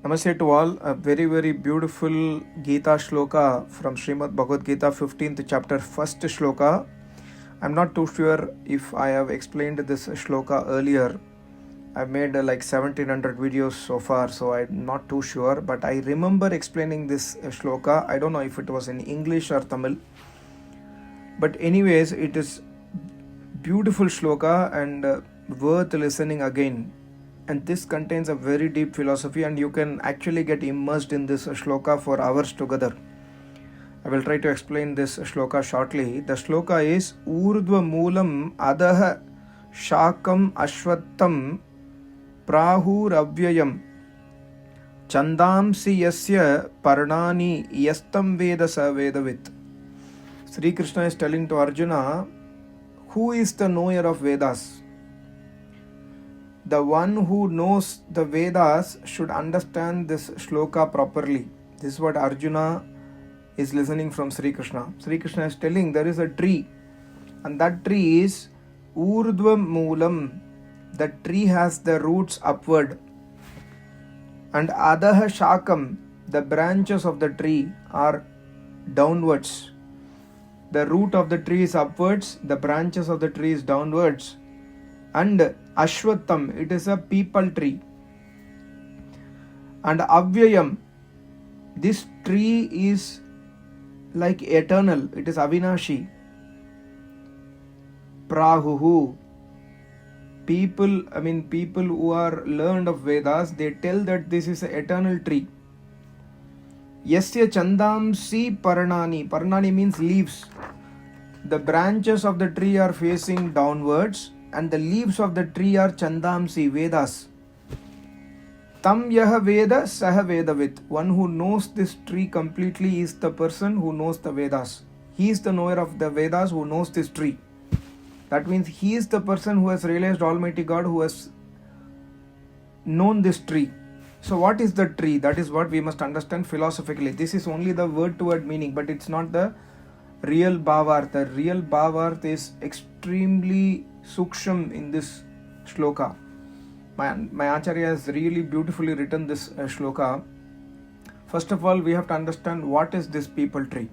Namaste to all. A very, very beautiful Gita shloka from Srimad Bhagavad Gita, 15th chapter, first shloka. I'm not too sure if I have explained this shloka earlier. I've made like 1700 videos so far, so I'm not too sure. But I remember explaining this shloka. I don't know if it was in English or Tamil. But anyways, it is beautiful shloka and worth listening again. And this contains a very deep philosophy, and you can actually get immersed in this shloka for hours together. I will try to explain this shloka shortly. The shloka is Urdhva Moolam Adaha Shakam Ashwattam Prahur Avyayam Chandamsi Yasya Parnani Yastam Veda Sa Vedavit. Sri Krishna is telling to Arjuna, who is the knower of Vedas? The one who knows the Vedas should understand this shloka properly. This is what Arjuna is listening from Sri Krishna. Sri Krishna is telling there is a tree, and that tree is Urdhva Moolam. The tree has the roots upward. And Adaha Shakam, the branches of the tree are downwards. The root of the tree is upwards, the branches of the tree is downwards. And Ashwattham, it is a peepal tree. And Avyayam, this tree is like eternal, it is Avinashi. Prahuhu, people who are learned of Vedas, they tell that this is an eternal tree. Yasya Chandamsi Parnani, Parnani means leaves. The branches of the tree are facing downwards, and the leaves of the tree are Chandamsi, Vedas. Tam Yaha Veda Saha Vedavit. One who knows this tree completely is the person who knows the Vedas. He is the knower of the Vedas who knows this tree. That means he is the person who has realized Almighty God, who has known this tree. So what is the tree? That is what we must understand philosophically. This is only the word to word meaning, but it's not the real bhavarth. The real bhavarth is extremely suksham in this shloka. My Acharya has really beautifully written this shloka. First of all, we have to understand what is this peepal tree.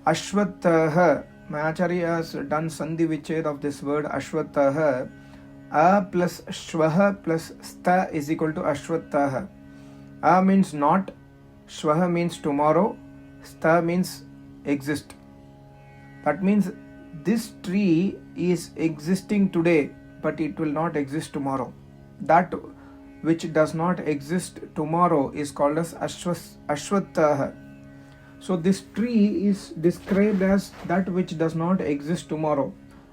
Ashwatthah, my Acharya has done Sandhi Vichhed of this word Ashwatthah. A plus Shvaha plus Sta is equal to Ashwatthah. A means not, Shvaha means tomorrow, Sta means exist. That means this tree is existing today, but it will not exist tomorrow. That which does not exist tomorrow is called as Ashwatthah. So this tree is described as that which does not exist tomorrow.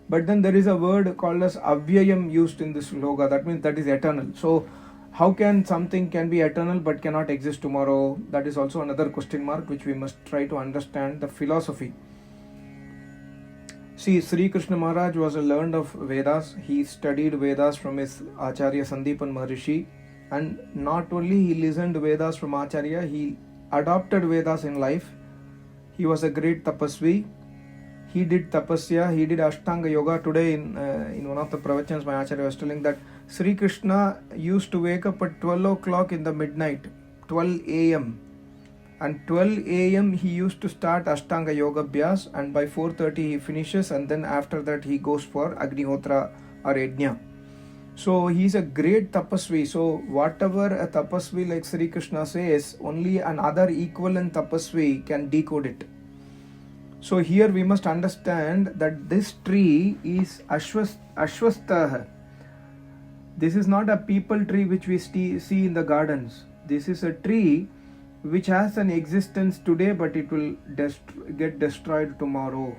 But then there is a word called as Avyayam used in this shloka. That means that is eternal. So how can something can be eternal but cannot exist tomorrow? That is also another question mark which we must try to understand the philosophy. See, Sri Krishna Maharaj was a learned of Vedas. He studied Vedas from his Acharya Sandipan Maharishi. And not only he listened to Vedas from Acharya, he adopted Vedas in life. He was a great tapasvi. He did tapasya, he did Ashtanga Yoga. Today in one of the pravachans, my Acharya was telling that Sri Krishna used to wake up at 12 o'clock in the midnight, 12 a.m. And 12 a.m. he used to start Ashtanga Yoga Abhyas, and by 4:30 he finishes, and then after that he goes for Agnihotra or Yajna. So he is a great tapasvi. So whatever a tapasvi like Sri Krishna says, only another equivalent tapasvi can decode it. So here we must understand that this tree is Ashwastha. This is not a peepal tree which we see in the gardens. This is a tree which has an existence today, but it will get destroyed tomorrow.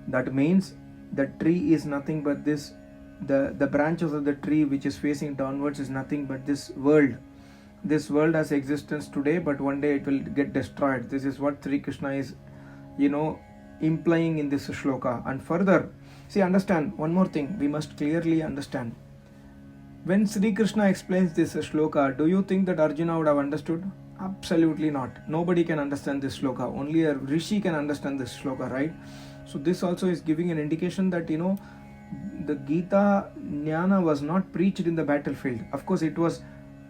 That means the tree is nothing but this. The branches of the tree which is facing downwards is nothing but this world. This world has existence today, but one day it will get destroyed. This is what Sri Krishna is implying in this shloka. And further, see, understand one more thing we must clearly understand. When Sri Krishna explains this shloka, do you think that Arjuna would have understood? Absolutely not. Nobody can understand this shloka. Only a rishi can understand this shloka, right? So this also is giving an indication that the Gita Jnana was not preached in the battlefield. Of course, it was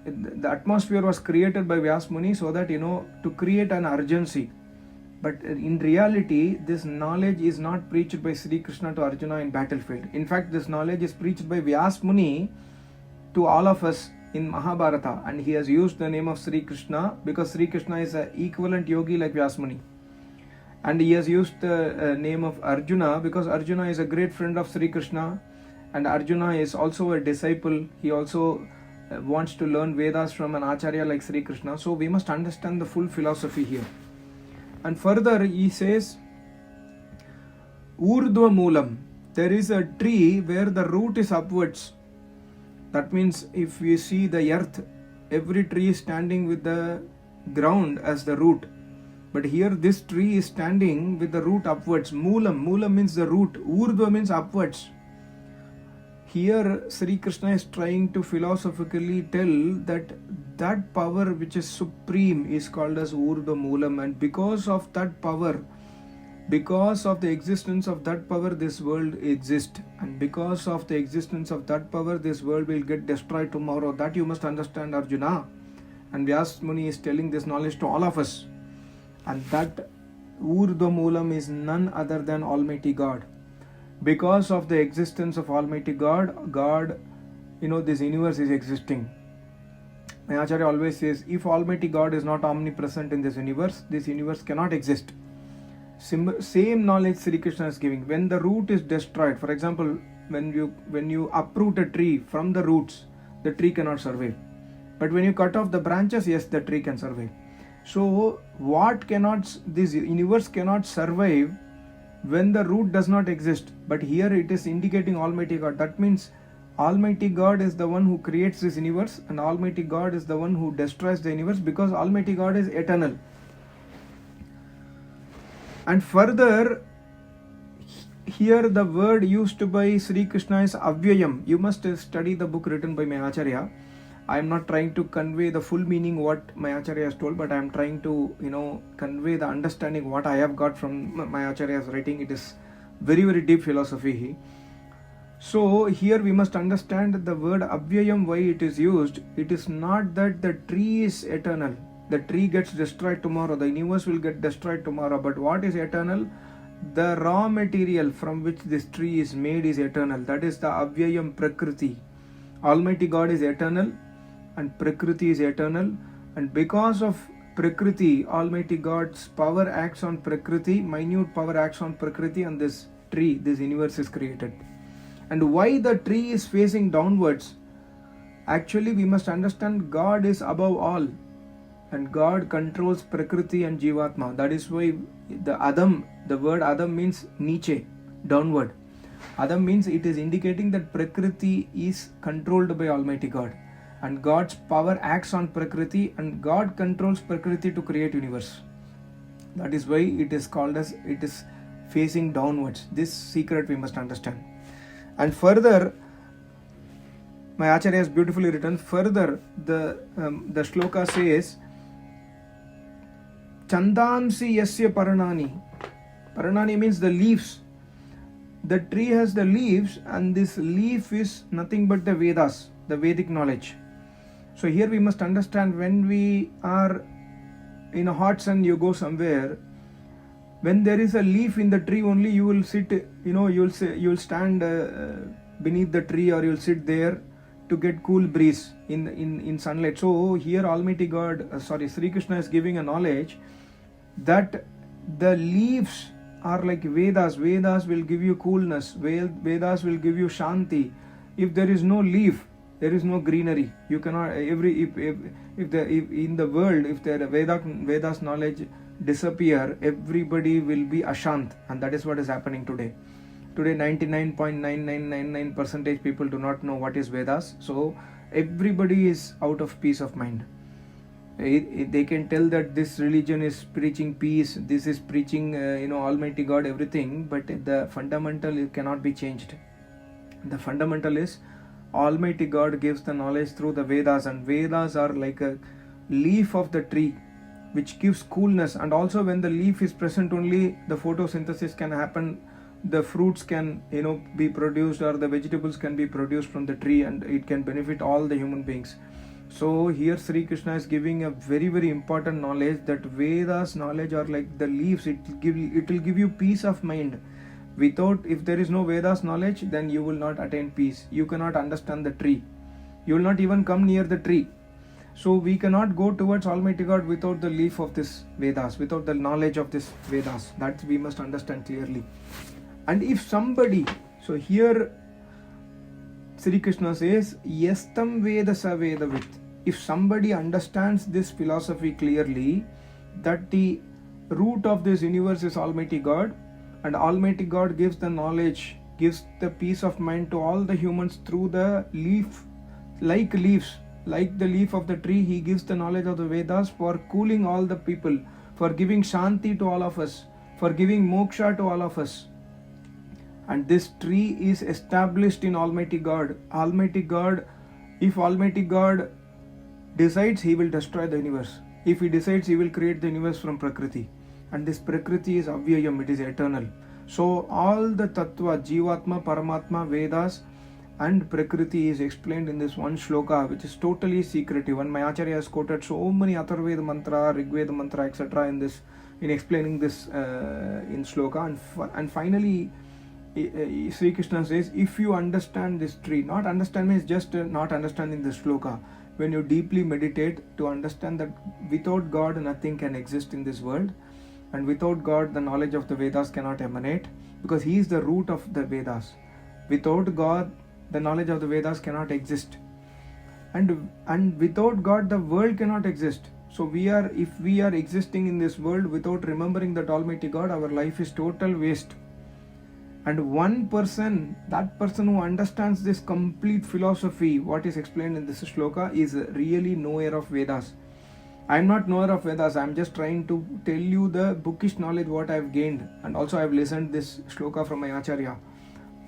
The atmosphere was created by Vyas Muni so that, to create an urgency. But in reality, this knowledge is not preached by Sri Krishna to Arjuna in battlefield. In fact, this knowledge is preached by Vyas Muni to all of us in Mahabharata, and he has used the name of Sri Krishna because Sri Krishna is an equivalent yogi like Vyas Muni. And he has used the name of Arjuna because Arjuna is a great friend of Sri Krishna, and Arjuna is also a disciple. He also wants to learn Vedas from an Acharya like Sri Krishna. So we must understand the full philosophy here. And further he says, Urdhva Moolam. There is a tree where the root is upwards. That means if we see the earth, every tree is standing with the ground as the root. But here this tree is standing with the root upwards. Moolam. Moolam means the root. Urdhva means upwards. Here Sri Krishna is trying to philosophically tell that power which is supreme is called as Urdhva Moolam, and because of that power, because of the existence of that power, this world exists, and because of the existence of that power, this world will get destroyed tomorrow. That you must understand, Arjuna. And Vyas Muni is telling this knowledge to all of us. And that Urdhva Moolam is none other than Almighty God. Because of the existence of Almighty God, this universe is existing. My Acharya always says, if Almighty God is not omnipresent in this universe cannot exist. Same knowledge Sri Krishna is giving. When the root is destroyed, for example, when you uproot a tree from the roots, the tree cannot survive. But when you cut off the branches, yes, the tree can survive. So this universe cannot survive when the root does not exist. But here it is indicating Almighty God. That means Almighty God is the one who creates this universe, and Almighty God is the one who destroys the universe, because Almighty God is eternal. And further, here the word used by Sri Krishna is Avyayam. You must study the book written by my Acharya. I am not trying to convey the full meaning what my Acharya has told, but I am trying to convey the understanding what I have got from my Acharya's writing. It is very, very deep philosophy. So here we must understand the word Avyayam, why it is used. It is not that the tree is eternal. The tree gets destroyed tomorrow. The universe will get destroyed tomorrow. But what is eternal? The raw material from which this tree is made is eternal. That is the Avyayam Prakriti. Almighty God is eternal and Prakriti is eternal. And because of Prakriti, Almighty God's power acts on Prakriti, minute power acts on Prakriti, and this tree, this universe is created. And why the tree is facing downwards? Actually, we must understand God is above all. And God controls Prakriti and Jivatma. That is why the word Adam means Niche, downward. Adam means it is indicating that Prakriti is controlled by Almighty God. And God's power acts on Prakriti, and God controls Prakriti to create universe. That is why it is called as it is facing downwards. This secret we must understand. And further, my Acharya has beautifully written, further the shloka says, Chandansi yasya paranani. Paranani means the leaves. The tree has the leaves, and this leaf is nothing but the Vedas, the Vedic knowledge. So here we must understand, when we are in a hot sun, you go somewhere, when there is a leaf in the tree only, you will sit, you will stand beneath the tree, or you will sit there to get cool breeze in sunlight. So here Almighty God, Sri Krishna is giving a knowledge that the leaves are like Vedas. Vedas will give you coolness. Vedas will give you Shanti. If there is no leaf, there is no greenery. You cannot, if in the world, if the Vedas knowledge disappear, everybody will be ashant, and that is what is happening today. Today 99.9999% people do not know what is Vedas. So everybody is out of peace of mind. They can tell that this religion is preaching peace, this is preaching Almighty God, everything, but the fundamental cannot be changed. The fundamental is Almighty God gives the knowledge through the Vedas, and Vedas are like a leaf of the tree which gives coolness. And also when the leaf is present, only the photosynthesis can happen, the fruits can be produced, or the vegetables can be produced from the tree, and it can benefit all the human beings. So here Sri Krishna is giving a very very important knowledge, that Vedas knowledge are like the leaves. It will give you peace of mind. Without, if there is no Vedas knowledge, then you will not attain peace. You cannot understand the tree. You will not even come near the tree. So we cannot go towards Almighty God without the leaf of this Vedas, without the knowledge of this Vedas. That we must understand clearly. And if somebody, so here Sri Krishna says, Yastam Veda sa Vedavit. If somebody understands this philosophy clearly, that the root of this universe is Almighty God, and Almighty God gives the knowledge, gives the peace of mind to all the humans through the leaf, like leaves, like the leaf of the tree. He gives the knowledge of the Vedas for cooling all the people, for giving Shanti to all of us, for giving moksha to all of us. And this tree is established in Almighty God. Almighty God, if Almighty God decides, He will destroy the universe. If He decides, He will create the universe from Prakriti. And this Prakriti is Avyayam, it is eternal. So all the Tattva, Jivatma, Paramatma, Vedas and Prakriti is explained in this one shloka, which is totally secretive. And my Acharya has quoted so many Atharveda mantra, Rigveda mantra, etc. in explaining this in shloka. And finally, Sri Krishna says, if you understand this tree, not understand means just not understanding the shloka. When you deeply meditate to understand that without God nothing can exist in this world, and without God the knowledge of the Vedas cannot emanate, because He is the root of the Vedas. Without God the knowledge of the Vedas cannot exist, and without God the world cannot exist. So if we are existing in this world without remembering that Almighty God, our life is total waste. And one person, that person who understands this complete philosophy, what is explained in this shloka, is really knower of Vedas. I am not knower of Vedas, I am just trying to tell you the bookish knowledge what I have gained, and also I have listened this shloka from my Acharya.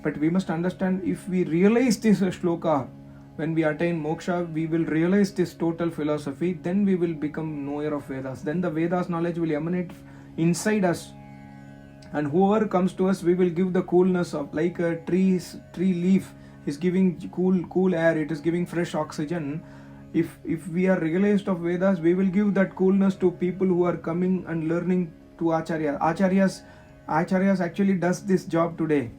But we must understand, if we realize this shloka, when we attain moksha, we will realize this total philosophy, then we will become knower of Vedas. Then the Vedas knowledge will emanate inside us. And whoever comes to us, we will give the coolness of, like a tree leaf is giving cool air, it is giving fresh oxygen. If we are realized of Vedas, we will give that coolness to people who are coming and learning to Acharya. Acharyas actually does this job today.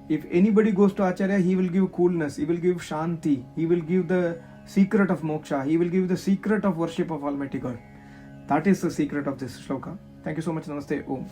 If anybody goes to Acharya, he will give coolness, he will give Shanti, he will give the secret of moksha, he will give the secret of worship of Almighty God. That is the secret of this shloka. Thank you so much. Namaste. Om.